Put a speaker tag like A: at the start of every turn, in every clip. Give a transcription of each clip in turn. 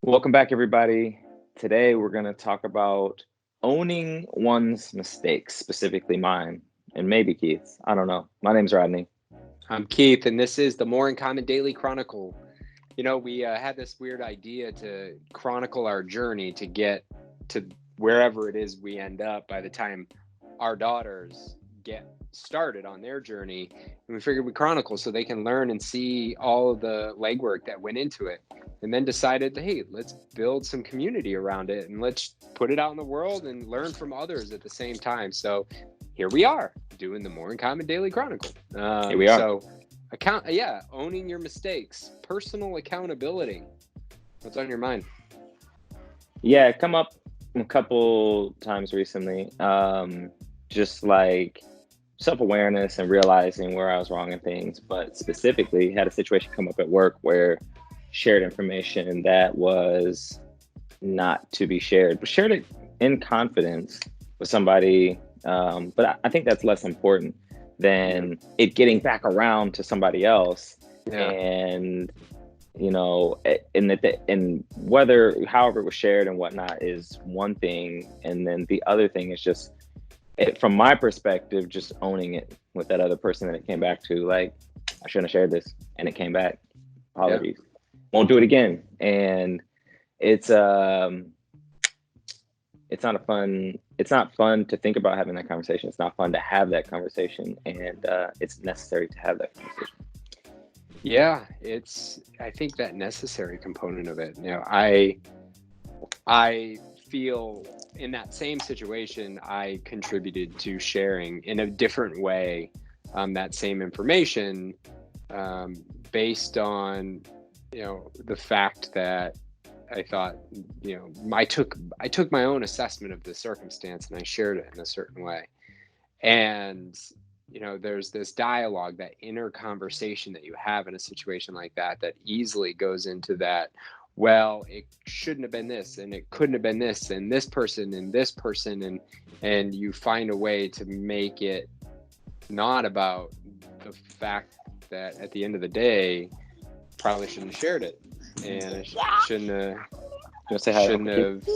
A: Welcome back, everybody. Today, we're going to talk about owning one's mistakes, specifically mine, and maybe Keith's. I don't know. My name's Rodney.
B: I'm Keith, and this is the More in Common Daily Chronicle. You know, we had this weird idea to chronicle our journey to get to wherever it is we end up by the time our daughters get started on their journey. And we figured we chronicle so they can learn and see all of the legwork that went into it. And then decided, hey, let's build some community around it and let's put it out in the world and learn from others at the same time. So here we are doing the More in Common Daily Chronicle.
A: Here we are.
B: So owning your mistakes, personal accountability. What's on your mind?
A: Yeah, come up a couple times recently. Just like self-awareness and realizing where I was wrong in things, but specifically had a situation come up at work where shared information that was not to be shared, but shared it in confidence with somebody. But I think that's less important than it getting back around to somebody else.
B: Yeah.
A: And, you know, and however it was shared and whatnot is one thing. And then the other thing is just, from my perspective, just owning it with that other person that it came back to. Like, I shouldn't have shared this, and it came back. Apologies. Won't do it again. And it's not fun to think about having that conversation. It's not fun to have that conversation, and it's necessary to have that conversation.
B: Yeah, I think that necessary component of it. You know, I feel in that same situation, I contributed to sharing in a different way that same information based on, you know, the fact that I thought, you know, I took my own assessment of the circumstance and I shared it in a certain way. And, you know, there's this dialogue, that inner conversation that you have in a situation like that easily goes into that, well, it shouldn't have been this, and it couldn't have been this, and this person, and you find a way to make it not about the fact that at the end of the day, probably shouldn't have shared it, and I shouldn't have.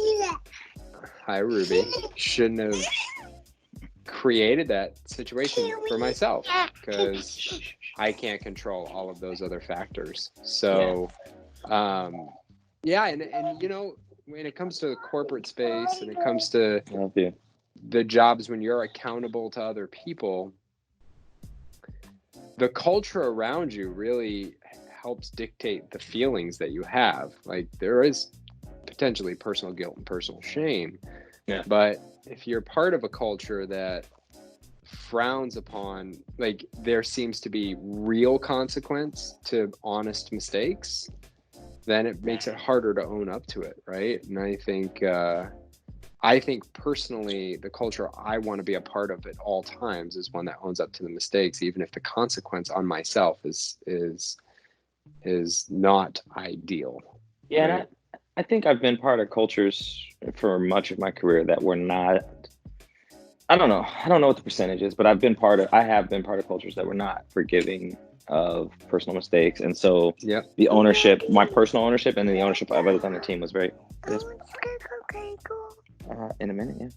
B: Hi, Ruby. Shouldn't have created that situation for myself, because I can't control all of those other factors. So, and you know, when it comes to the corporate space and it comes to the jobs when you're accountable to other people, the culture around you really helps dictate the feelings that you have. Like, there is potentially personal guilt and personal shame.
A: Yeah.
B: But if you're part of a culture that frowns upon, like, there seems to be real consequence to honest mistakes, then it makes it harder to own up to it, right? And I think personally, the culture I want to be a part of at all times is one that owns up to the mistakes, even if the consequence on myself is not ideal.
A: Yeah, right? And I think I've been part of cultures for much of my career that were not. I don't know what the percentage is, but I have been part of cultures that were not forgiving of personal mistakes. And so the ownership, my personal ownership, and then the ownership of others on the team was very in a minute.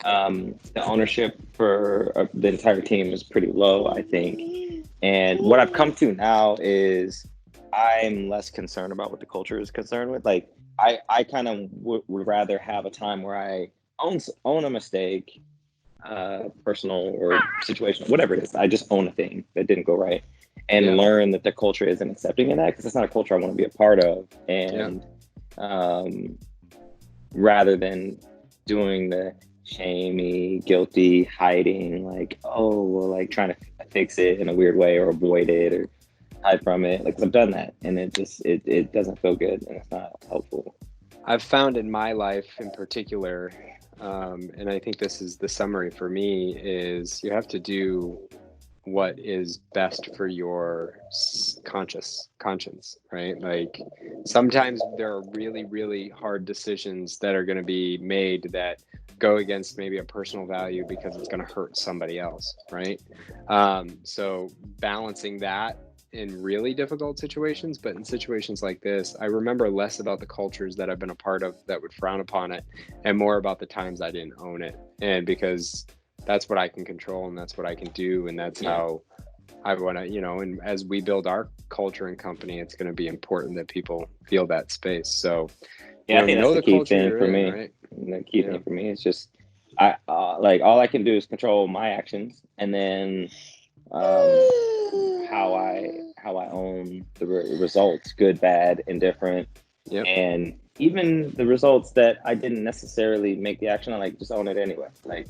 A: The ownership for the entire team is pretty low, I think. And what I've come to now is I'm less concerned about what the culture is concerned with. Like, I kind of would rather have a time where I own a mistake, personal or situational, whatever it is. I just own a thing that didn't go right, and learn that the culture isn't accepting of that, because it's not a culture I want to be a part of. And rather than doing the shamey, guilty, hiding, like, oh, well, like trying to fix it in a weird way or avoid it or hide from it. Like, 'cause I've done that, and it doesn't feel good, and it's not helpful.
B: I've found in my life in particular, and I think this is the summary for me, is you have to do what is best for your conscience, right? Like, sometimes there are really, really hard decisions that are going to be made that go against maybe a personal value because it's going to hurt somebody else, right? So balancing that in really difficult situations, but in situations like this, I remember less about the cultures that I've been a part of that would frown upon it, and more about the times I didn't own it. And because that's what I can control, and that's what I can do, and that's how I want to, and as we build our culture and company, it's going to be important that people feel that space. So
A: Yeah, I think that's the key thing for me.
B: right?
A: The key thing for me is just I like all I can do is control my actions, and then how I own the results, good, bad, indifferent, and even the results that I didn't necessarily make the action, I like just own it anyway. Like,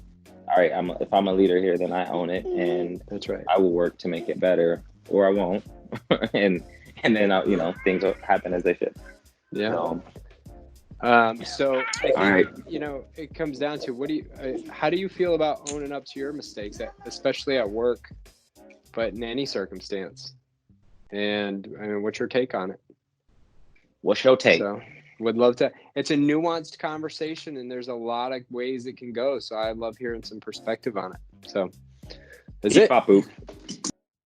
A: all right, if I'm a leader here, then I own it, and
B: that's right.
A: I will work to make it better, or I won't, and then I'll, things will happen as they should.
B: Yeah. So I think,
A: all right.
B: It comes down to how do you feel about owning up to your mistakes, especially at work, but in any circumstance? And I mean, what's your take on it?
A: What's your take?
B: So would love to. It's a nuanced conversation, and there's a lot of ways it can go. So I love hearing some perspective on it. So that's it.
A: Boop.